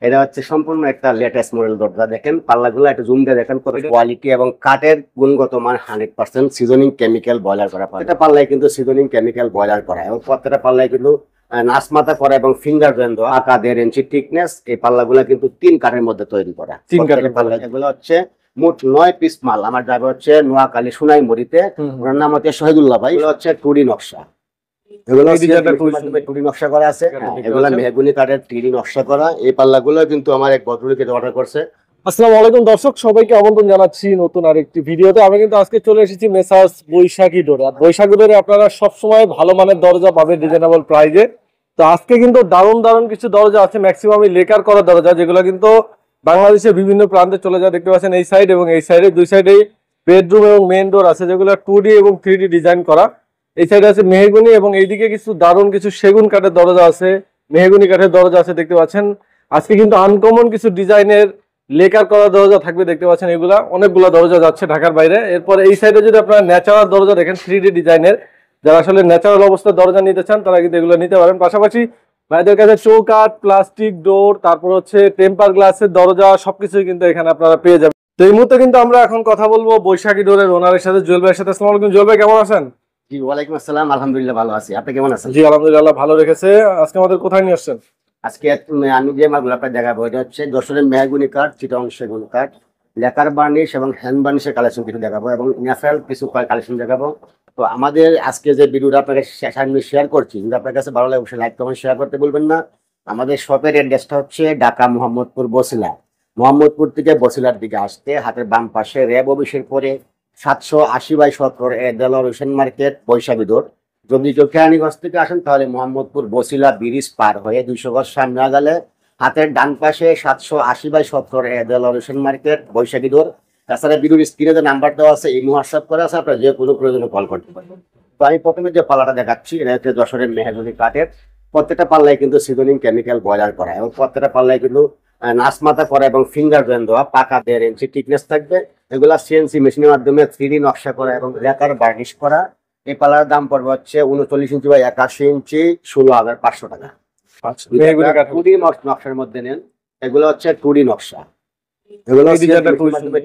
এটা হচ্ছে সম্পূর্ণ একটা লেটেস্ট মডেল দরজা। দেখেন পাল্লাগুলো একটু জুম দিয়ে দেখেন কত কোয়ালিটি এবং কাঠের গুণগত মান 100% সিজনিং কেমিক্যাল বয়লার করা। প্রত্যেকটা পাল্লায় কিন্তু সিজনিং কেমিক্যাল বয়লার করা এবং প্রত্যেকটা পাল্লায় কিন্তু নাসমাতা করা এবং ফিঙ্গার ব্যান্ড দেওয়া। 1.5 ইঞ্চি থিকনেস। এই পাল্লাগুলো কিন্তু 3 কাঠের মধ্যে তৈরি করা। 3 কাঠের পাল্লা। এগুলো হচ্ছে মোট 9 পিস মাল। আমার ড্রাইভার হচ্ছে নোয়াখালী সোনাইমুড়িতে, ওনার নাম হচ্ছে শহীদুল্লাহ ভাই। এগুলো হচ্ছে টুডি নকশা। এগুলো টুডি নকশা করা আছে। এগুলো মেহগুনি কাঠের টুডি নকশা করা। এই পাল্লাগুলো কিন্তু আমার এক ভদ্রলোকে অর্ডার করছে। আসসালামু আলাইকুম দর্শক, সবাইকে আমন্ত্রণ জানাচ্ছি নতুন আরেকটি ভিডিওতে। আমি কিন্তু আজকে চলে এসেছি মেসার্স বৈশাখী ডোরে। আর বৈশাখী ডোরে আপনারা সবসময় ভালো মানের দরজা পাবেন রিজনেবল প্রাইসে। তো আজকে কিন্তু দারুণ কিছু দরজা আছে, ম্যাক্সিমামই লেকার করা দরজা, যেগুলো কিন্তু বাংলাদেশের বিভিন্ন প্রান্তে চলে যায়। দেখতে পাচ্ছেন এই সাইড এবং এই সাইডে, দুই সাইডেই বেডরুম এবং মেইন ডোর আছে, যেগুলো 2D এবং 3D ডিজাইন করা। এই সাইডে আছে মেহগুনি এবং এইদিকে কিছু দারুণ কিছু সেগুন কাঠের দরজা আছে, মেহগুনি কাঠের দরজা আছে। দেখতে পাচ্ছেন আজকে কিন্তু আনকমন কিছু ডিজাইনের লেকার করা দরজা থাকবে। দেখতে পাচ্ছেন এগুলা অনেকগুলো দরজা যাচ্ছে ঢাকার বাইরে। এরপর এই সাইডে যদি আপনারা ন্যাচারাল দরজা দেখেন 3D ডিজাইনের, যারা আসলে ন্যাচারাল অবস্থার দরজা নিতে চান তারা কিন্তু এগুলো নিতে পারেন। পাশাপাশি ভাইদের কাছে চৌকাঠ, প্লাস্টিক ডোর, তারপর হচ্ছে টেম্পার গ্লাসের দরজা সবকিছুই কিন্তু এখানে আপনারা পেয়ে যাবেন। তো এই মুহূর্তে কিন্তু আমরা এখন কথা বলবো বৈশাখী ডোরের ওনারের সাথে, জুয়েল ভাইয়ের সাথে। আসসালামু আলাইকুম জুয়েল ভাই, কেমন আছেন? জি ওয়ালাইকুম আসসালাম, আলহামদুলিল্লাহ ভালো আছি। আপনি কেমন আছেন? জি আলহামদুলিল্লাহ ভালো রেখেছে। আজকে আমাদের কোথায় নিয়ে আসছেন? আজকে আমি যে মালগুলো আপনার দেখাবো এটা হচ্ছে যশোরের মেহগুনি কাঠ, চিটাং সেগুন কাঠ, লেকার বার্নিশ এবং হ্যান্ড বার্নিশের কালেকশন কিছু দেখাবো এবং ন্যাচারাল কিছু কালেকশন দেখাবো। তো আমাদের আজকে যে ভিডিওটা আপনাকে সামনে শেয়ার করছি, যদি আপনার কাছে ভালো লাগে অবশ্যই লাইক কমেন্ট শেয়ার করতে বলবেন না। আমাদের শপের অ্যাড্রেসটা হচ্ছে ঢাকা মোহাম্মদপুর বসিলা। মোহাম্মদপুর থেকে বসিলার দিকে আসতে হাতের বাম পাশে র্যাব অফিসের পরে 780/17 দেলোয়ার হোসেন মার্কেট বৈশাখী ডোর। যদি কেউ কেরানীগঞ্জ থেকে আসেন তাহলে মোহাম্মদপুর বসিলা ব্রিজ পার হয়ে 200 গজ সামনে গেলে হাতের ডান পাশে 780/17 দেলোয়ার হোসেন মার্কেট বৈশাখী ডোর। তাছাড়া ভিডিওর স্ক্রিনে যে নাম্বার দেওয়া আছে এই হোয়াটসঅ্যাপ করা আছে, আপনারা যে কোনো প্রয়োজনে কল করতে পারবেন। তো আমি প্রথমে যে পাল্লাটা দেখাচ্ছি এটা হচ্ছে যশোরের মেহগুনি কাঠের। প্রত্যেকটা পাল্লায় কিন্তু সিজনিং কেমিক্যাল বয়লার করা এবং প্রত্যেকটা পাল্লায় কিন্তু নাসমাতা করা এবং ফিঙ্গার ব্যান্ড দেওয়া। 1.5 ইঞ্চি থিকনেস থাকবে। এগুলা সিএনসি মেশিনের মাধ্যমে 3D নকশা করা এবং লেকার বার্নিশ করা। এই পাল্লার দাম পড়বে হচ্ছে 39 ইঞ্চি বাই 81 ইঞ্চি 16,500 টাকা। টুডি নকশার মধ্যে নেন, এগুলো হচ্ছে টুডি নকশা। এগুলো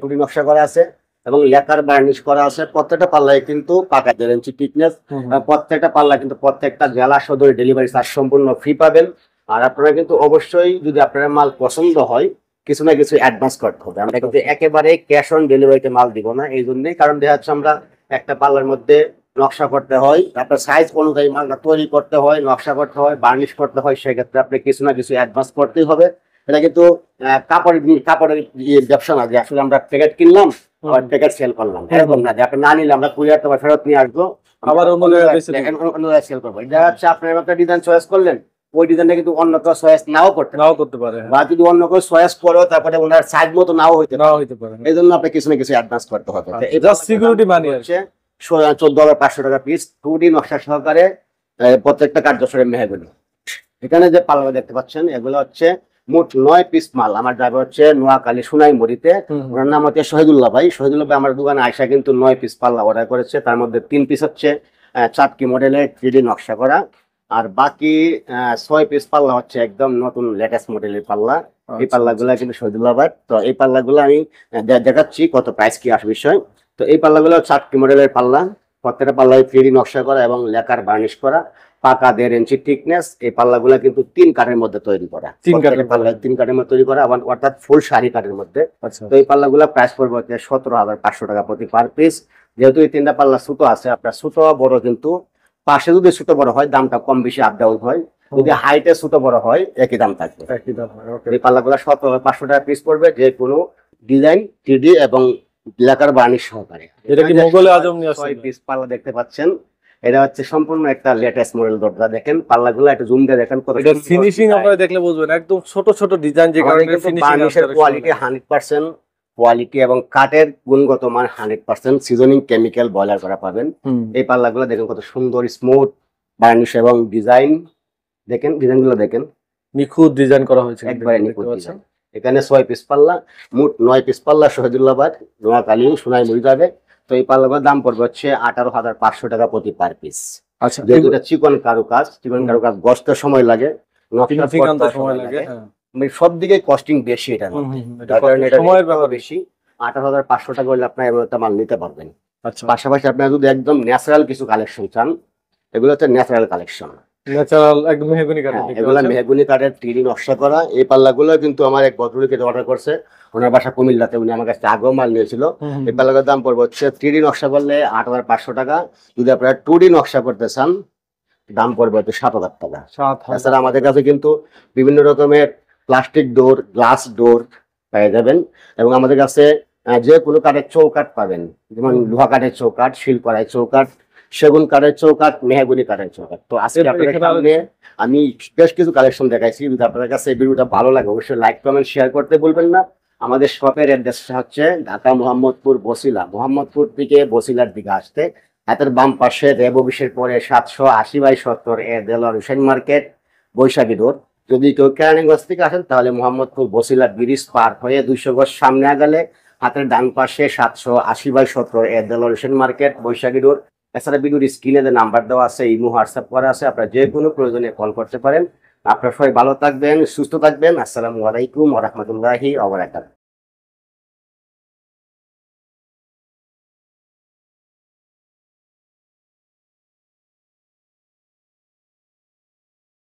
2D নকশা করা আছে এবং লেকার বার্নিশ করা আছে। প্রত্যেকটা পাল্লায় কিন্তু 1.5 ইঞ্চি থিকনেস। প্রত্যেকটা পাল্লা কিন্তু প্রত্যেকটা জেলা সদরে ডেলিভারি চার্জ সম্পূর্ণ ফ্রি পাবেন। আর আপনারা কিন্তু অবশ্যই যদি আপনার মাল পছন্দ হয় কিছু না কিছু অ্যাডভান্স করতে হবে। আমরা কিন্তু একেবারে ক্যাশ অন ডেলিভারিতে মাল দিব না, এই জন্যই। কারণ দেখা যাচ্ছে আমরা একটা পাল্লার মধ্যে নকশা করতে হয়, আপনার সাইজ অনুযায়ী মালটা তৈরি করতে হয়, নকশা করতে হয়, বার্নিশ করতে হয়, সেক্ষেত্রে আপনি কিছু না কিছু অ্যাডভান্স করতেই হবে। এটা কিন্তু কাপড়ের ব্যবসা না যে আসলে আমরা প্যাকেট কিনলাম আর প্যাকেট সেল করলাম, এরকম না যে আপনি না নিলে আমরা কুরিয়ার তোমার ফেরত নিয়ে আসবো, আবার অন্য জায়গায় সেল করবো। এটা হচ্ছে আপনার একটা ডিজাইন চয়েস করলেন, ওই ডিজাইনটা কিন্তু অন্য কেউ চয়েস নাও করতে পারে, বা যদি অন্য কেউ চয়েস করো তারপরে ওনার সাইজ মতো নাও হইতে পারে। এই জন্য আপনি কিছু না কিছু অ্যাডভান্স করতে হবে। সিকিউরিটি মানি হচ্ছে 14,500 টাকা পিস, 2D নকশা সহকারে প্রত্যেকটা কাঠ যশোরের মেহগুনি। এখানে যে পাল্লা দেখতে পাচ্ছেন এগুলো হচ্ছে মোট 9 পিস মাল। আমার ড্রাইভার হচ্ছে নোয়াখালী সোনাইমুড়িতে, ওনার নাম হচ্ছে শহীদুল্লাহ ভাই। শহীদুল্লাহ ভাই আমার দোকানে আয়সা কিন্তু 9 পিস পাল্লা অর্ডার করেছে। তার মধ্যে 3 পিস হচ্ছে চাটকি মডেলের 3D নকশা করা, আর বাকি 6 পিস পাল্লা হচ্ছে একদম নতুন লেটেস্ট মডেলের পাল্লা। এই পাল্লাগুলো কিন্তু শহীদুল্লাহ ভাই। তো এই পাল্লাগুলো আমি দেখাচ্ছি কত প্রাইস কি আসবে বিষয়। তো এই পাল্লাগুলো চাটকি মডেলের পাল্লা, প্রত্যেকটা পাল্লায় 3D নকশা করা এবং লেকার বার্নিশ করা, 1.5 ইঞ্চি থিকনেস। এই পাল্লাগুলো কিন্তু 3 কাঠের মধ্যে তৈরি করা, 3 কাঠের মধ্যে তৈরি করা, অর্থাৎ ফুল শাড়ি কাঠের মধ্যে। তো এই পাল্লাগুলো প্রাইস পড়বে হচ্ছে 17,500 টাকা প্রতি পার পিস। যেহেতু এই 3টা পাল্লা ছোট আছে, আপনার ছোট বড় কিন্তু পাশে যদি ছোট বড় হয় দামটা কম বেশি আপ ডাউন হয়, যদি হাইটে ছোট বড় হয় একই দাম থাকবে। এই পাল্লাগুলো 17,500 টাকা পিস পড়বে, যে কোনো ডিজাইন 3D এবং লেকার বার্নিশ সহকারে। এটা কি মোগলে আজম নিয়ে আসছে? 6 পিস পাল্লা দেখতে পাচ্ছেন, এটা হচ্ছে সম্পূর্ণ একটা লেটেস্ট মডেল দরজা। দেখেন পাল্লাগুলো একটু জুম দিয়ে দেখেন কত এটা ফিনিশিং, আপনারা দেখলে বুঝবেন একদম ছোট ডিজাইন, যে কারণে বার্নিশের কোয়ালিটি 100% কোয়ালিটি এবং কাঠের গুণগত মান 100% সিজনিং কেমিক্যাল বয়লার করা পাবেন। এই পাল্লাগুলো দেখেন কত সুন্দর স্মুথ বার্নিশ এবং ডিজাইন। দেখেন ডিজাইনগুলো দেখেন, নিখুঁত ডিজাইন করা হয়েছে, একবারে নিখুঁত ডিজাইন। এখানে 6 পিস পাল্লা, মোট 9 পিস পাল্লা শহীদুল্লাহবাদ নোয়াখালী সোনাইমুড়ি যাবে। তো এই পাল্লাগুলোর দাম পড়বে হচ্ছে 18,500 টাকা প্রতি পার পিস। আচ্ছা, যেহেতু এটা চিকন কারুকাজ গসতে সময় লাগে, সময় লাগে, মানে সব দিকে কস্টিং বেশি এটা, যার কারণে এটা সময়ের rate ব্যাপার। বেশি। 28,500 টাকা হলে আপনার এমন একটা মাল নিতে পারবেন। আচ্ছা, পাশাপাশি আপনারা যদি একদম ন্যাচারাল কিছু কালেকশন চান, এগুলো হচ্ছে ন্যাচারাল কালেকশন। ন্যাচারাল একদম মেহগনি কাঠের হ্যাঁ, দেখতে এগুলা পাচ্ছেন। মেহগুনি কাঠের 3D নকশা করা। এই পাল্লাগুলো কিন্তু আমার এক ভদ্রলোকে অর্ডার করছে, ওনার বাসা কুমিল্লাতে, উনি আমার কাছে আগেও মাল নিয়েছিল। এই পাল্লাগুলোর দাম পড়বে হচ্ছে 3D নকশা করলে 8,500 টাকা, যদি আপনারা 2D নকশা করতে চান দাম পড়বে হচ্ছে 7,000 টাকা। 7,000 এছাড়া আমাদের কাছে কিন্তু বিভিন্ন রকমের প্লাস্টিক ডোর, গ্লাস ডোর পেয়ে যাবেন, এবং আমাদের কাছে যে কোনো কাঠের চৌকাঠ পাবেন, যেমন লোহা কাঠের চৌকাঠ, শিলকড়াই চৌকাঠ, সেগুন কাঠের চৌকাঠ, মেহগুনি কাঠের চৌকাঠ। তো আজকে আপনাদের এখানে সামনে আমি বেশ কিছু কালেকশন দেখাইছি। যদি আপনাদের কাছে এই ভিডিওটা ভালো লাগে অবশ্যই লাইক, কমেন্ট, শেয়ার করতে ভুলবেন না। আমাদের শপের অ্যাড্রেসটা হচ্ছে ঢাকা মোহাম্মদপুর বসিলা, মোহাম্মদপুর থেকে বসিলার দিকে আসতে হাতের বাম পাশে রেব অফিসের পরে 780/70 দেলোয়ার হোসেন মার্কেট, বৈশাখী রোড। যদি কেউ কেরানীগঞ্জ থেকে আসেন তাহলে মোহাম্মদপুর বসিলা ব্রিজ পার হয়ে 200 গজ সামনে আগালে হাতের ডান পাশে 780/70 দেলোয়ার হোসেন মার্কেট, বৈশাখী রোড। এছাড়া ভিডিওর স্ক্রিনে যে নাম্বার দেওয়া আছে, ইমো, হোয়াটসঅ্যাপ করা আছে, আপনারা যে কোনো প্রয়োজনে কল করতে পারেন। আপনারা সবাই ভালো থাকবেন, সুস্থ থাকবেন। আসসালামু আলাইকুম ওয়া রাহমাতুল্লাহি ওয়া বারাকাতুহু।